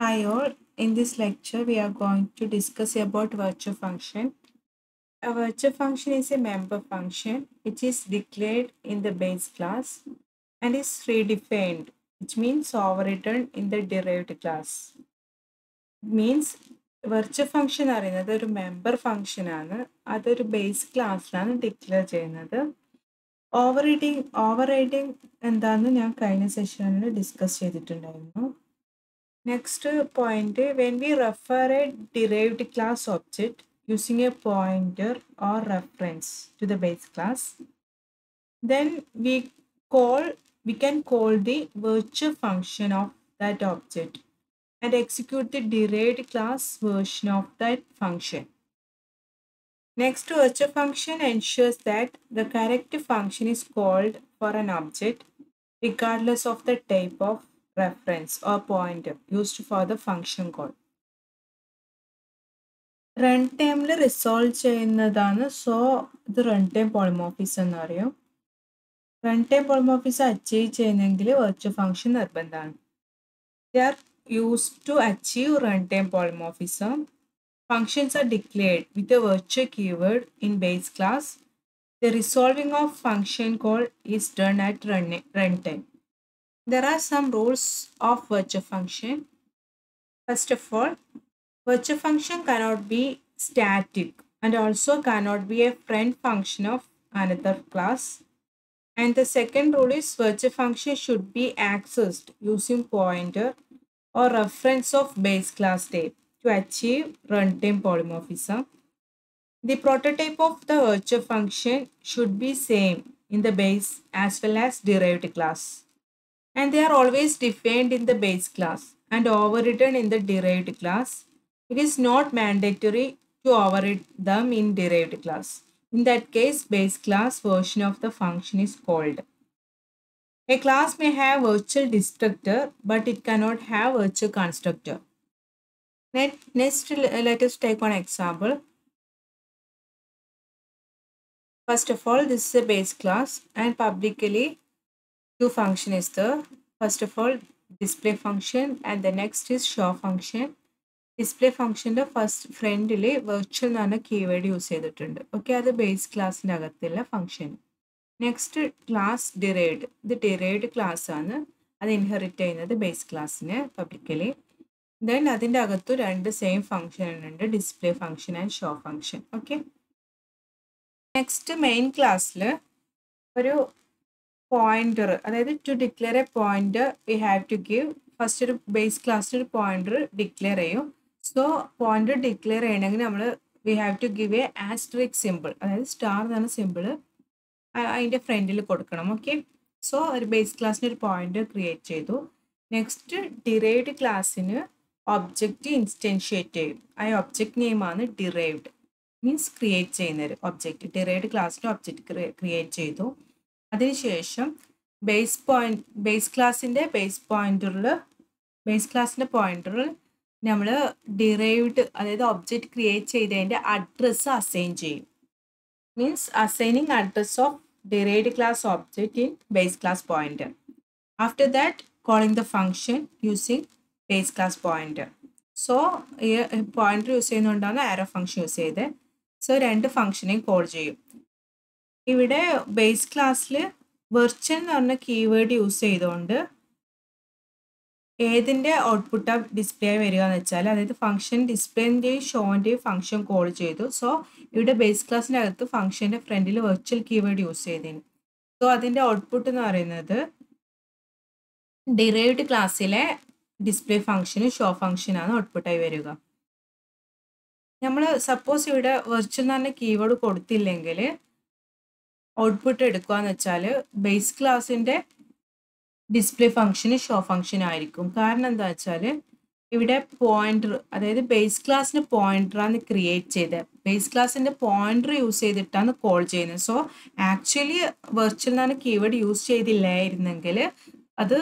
Hi all, in this lecture we are going to discuss about virtual function. A virtual function is a member function which is declared in the base class and is redefined, which means overridden in the derived class. Means virtual function അറിയുന്നത് ഒരു member function ആണ് അതൊരു base ക്ലാസ്സിലാണ് declare ചെയ്യുന്നത് over riding എന്താണെന്ന് ഞാൻ കഴിഞ്ഞ സെഷനിൽ ഡിസ്കസ് ചെയ്തിട്ടുണ്ടായിരുന്നു. Next point, when we refer a derived class object using a pointer or reference to the base class, then we can call the virtual function of that object and execute the derived class version of that function. Next, virtual function ensures that the correct function is called for an object regardless of the type of reference or pointer used for the function call. Run ടൈമിൽ resolve ചെയ്യുന്നതാണ്. So ഇത് run time polymorphism എന്ന് പറയും. Run time polymorphism achieve ചെയ്യുന്നെങ്കിൽ virtual function നിർബന്ധമാണ്. They are used to achieve run time polymorphism. Functions are declared with a virtual keyword in base class. The resolving of function call is done at run time. There are some rules of virtual function. First of all, virtual function cannot be static and also cannot be a friend function of another class. And the second rule is virtual function should be accessed using pointer or reference of base class type to achieve runtime polymorphism. The prototype of the virtual function should be same in the base as well as derived class. And they are always defined in the base class and overridden in the derived class. It is not mandatory to override them in derived class. In that case, base class version of the function is called. A class may have virtual destructor, but it cannot have virtual constructor. Next, let us take one example. First of all, this is a base class and publicly two function is there. First of all, display function and the next is show function. Display ഫംഗ്ഷൻ്റെ first ഫ്രണ്ടിൽ virtual എന്ന് പറഞ്ഞ keyword use ചെയ്തിട്ടുണ്ട്. Okay, അത് base ക്ലാസ്സിൻ്റെ അകത്തുള്ള function. Next class derived. ഇത് derived class ആണ്. അത് ഇൻഹെറിറ്റ് ചെയ്യുന്നത് ബേസ് ക്ലാസ്സിന് പബ്ലിക്കലി. ദെൻ അതിൻ്റെ അകത്തു രണ്ട് സെയിം ഫംഗ്ഷൻ ഉണ്ട്, display function and show function. Okay, next main ക്ലാസ്സിൽ ഒരു പോയിന്റർ, അതായത് to declare a pointer we have to give first ഒരു ബേസ് ക്ലാസ്സിൽ ഒരു പോയിന്റർ ഡിക്ലെയർ ചെയ്യും. സോ പോയിന്റർ ഡിക്ലെയർ ചെയ്യണമെങ്കിൽ നമ്മൾ we have to give a asterisk symbol, അതായത് സ്റ്റാർ എന്ന സിമ്പിൾ അതിൻ്റെ ഫ്രണ്ടിൽ കൊടുക്കണം. ഓക്കെ, സോ ഒരു ബേസ് ക്ലാസ്സിന് ഒരു പോയിന്റർ ക്രിയേറ്റ് ചെയ്തു. നെക്സ്റ്റ് ഡിറൈവ്ഡ് ക്ലാസ്സിന് ഒബ്ജക്റ്റ് ഇൻസ്റ്റൻഷിയേറ്റ് ചെയ്യും. ആ ഒബ്ജക്റ്റ് നെയിമാണ് ഡിറൈവ്ഡ്, മീൻസ് ക്രിയേറ്റ് ചെയ്യുന്ന ഒരു ഒബ്ജക്റ്റ്. ഡിറൈവ്ഡ് ക്ലാസ്സിന് ഒബ്ജക്റ്റ് ക്രിയേറ്റ് ചെയ്തു. അതിനുശേഷം ബേസ് ക്ലാസ്സിൻ്റെ പോയിന്ററിൽ നമ്മൾ ഡിറൈവ്ഡ്, അതായത് ഒബ്ജക്റ്റ് ക്രിയേറ്റ് ചെയ്തതിൻ്റെ അഡ്രസ്സ് അസൈൻ ചെയ്യും. Means assigning address of derived class object in base class pointer. After that calling the function using base class pointer. So ഈ pointer use ചെയ്യുന്നതുകൊണ്ടാണ് ആരോ function use ചെയ്തത്. So രണ്ട് ഫംഗ്ഷനെയും call ചെയ്യും. ഇവിടെ base ക്ലാസ്സിൽ virtual എന്ന് പറഞ്ഞ keyword use ചെയ്തുകൊണ്ട് ഏതിൻ്റെ ഔട്ട്പുട്ടാണ് ഡിസ്പ്ലേ വരിക എന്ന് വെച്ചാൽ, അതായത് ഫംഗ്ഷൻ ഡിസ്പ്ലേൻ്റെയും ഷോൻ്റെയും ഫംഗ്ഷൻ കോൾ ചെയ്തു. സോ ഇവിടെ ബേസ് ക്ലാസ്സിൻ്റെ അകത്ത് ഫംഗ്ഷൻ്റെ ഫ്രണ്ടിൽ വെർച്വൽ കീവേഡ് യൂസ് ചെയ്തതിന്. സോ അതിൻ്റെ ഔട്ട്പുട്ട് എന്ന് പറയുന്നത് ഡിറൈവ്ഡ് ക്ലാസ്സിലെ ഡിസ്പ്ലേ ഫംഗ്ഷനും ഷോ ഫംഗ്ഷനാണ് ഔട്ട്പുട്ടായി വരിക. നമ്മൾ സപ്പോസ് ഇവിടെ വെർച്വൽ എന്ന് പറഞ്ഞ കീവേഡ് കൊടുത്തില്ലെങ്കിൽ ഔട്ട്പുട്ട് എടുക്കുക എന്ന് വെച്ചാൽ ബേസ് ക്ലാസ്സിൻ്റെ ഡിസ്പ്ലേ ഫംഗ്ഷന് ഷോ ഫംഗ്ഷൻ ആയിരിക്കും. കാരണം എന്താ വെച്ചാൽ ഇവിടെ പോയിന്റർ, അതായത് ബേസ് ക്ലാസ്സിന് പോയിന്ററാണ് ക്രിയേറ്റ് ചെയ്തത്. ബേസ് ക്ലാസ്സിൻ്റെ പോയിന്റർ യൂസ് ചെയ്തിട്ടാണ് കോൾ ചെയ്യുന്നത്. സോ ആക്ച്വലി വെർച്വൽ എന്നാണ് കീവേഡ് യൂസ് ചെയ്തില്ലായിരുന്നെങ്കിൽ അത്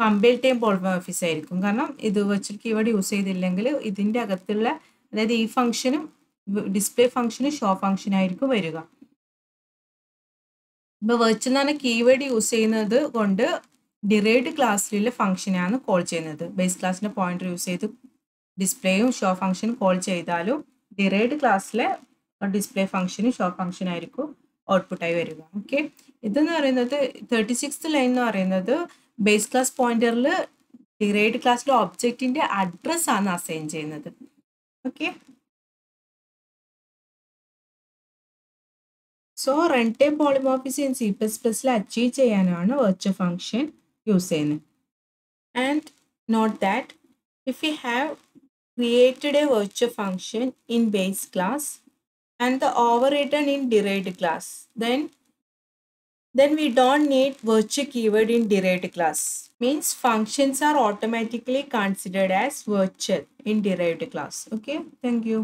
കമ്പൈൽ ടൈം പോളിമോർഫിസം ആയിരിക്കും. കാരണം ഇത് വെർച്വൽ കീവേഡ് യൂസ് ചെയ്തില്ലെങ്കിൽ ഇതിൻ്റെ അകത്തുള്ള, അതായത് ഈ ഫംഗ്ഷനും ഡിസ്പ്ലേ ഫംഗ്ഷനും ഷോ ഫംഗ്ഷൻ ആയിരിക്കും വരിക. ഇപ്പോൾ വെർച്വൽ എന്നാണ് കീവേഡ് യൂസ് ചെയ്യുന്നത് കൊണ്ട് ഡിറൈവ്ഡ് ക്ലാസ്സിലുള്ള ഫംഗ്ഷനെയാണ് കോൾ ചെയ്യുന്നത്. ബേസ് ക്ലാസ്സിൻ്റെ പോയിന്റർ യൂസ് ചെയ്ത് ഡിസ്പ്ലേയും ഷോ ഫംഗ്ഷനും കോൾ ചെയ്താലും ഡിറൈവ്ഡ് ക്ലാസ്സിലെ ഡിസ്പ്ലേ ഫംഗ്ഷനും ഷോ ഫംഗ്ഷൻ ആയിരിക്കും ഔട്ട്പുട്ടായി വരിക. ഓക്കെ, ഇതെന്ന് പറയുന്നത് 36th ലൈൻ എന്ന് പറയുന്നത് ബേസ് ക്ലാസ് പോയിന്ററിൽ ഡിറൈവ്ഡ് ക്ലാസ്സിലെ ഒബ്ജക്റ്റിന്റെ അഡ്രസ് ആണ് അസൈൻ ചെയ്യുന്നത്. Okay, so run time polymorphism in C++ achieve ചെയ്യാനാണ് വെർച്വൽ ഫംഗ്ഷൻ യൂസ് ചെയ്യുന്നത്. And note that if we have created a virtual function in base class and the overridden in derived class, then we don't need virtual keyword in derived class. Means functions are automatically considered as virtual in derived class. Okay, thank you.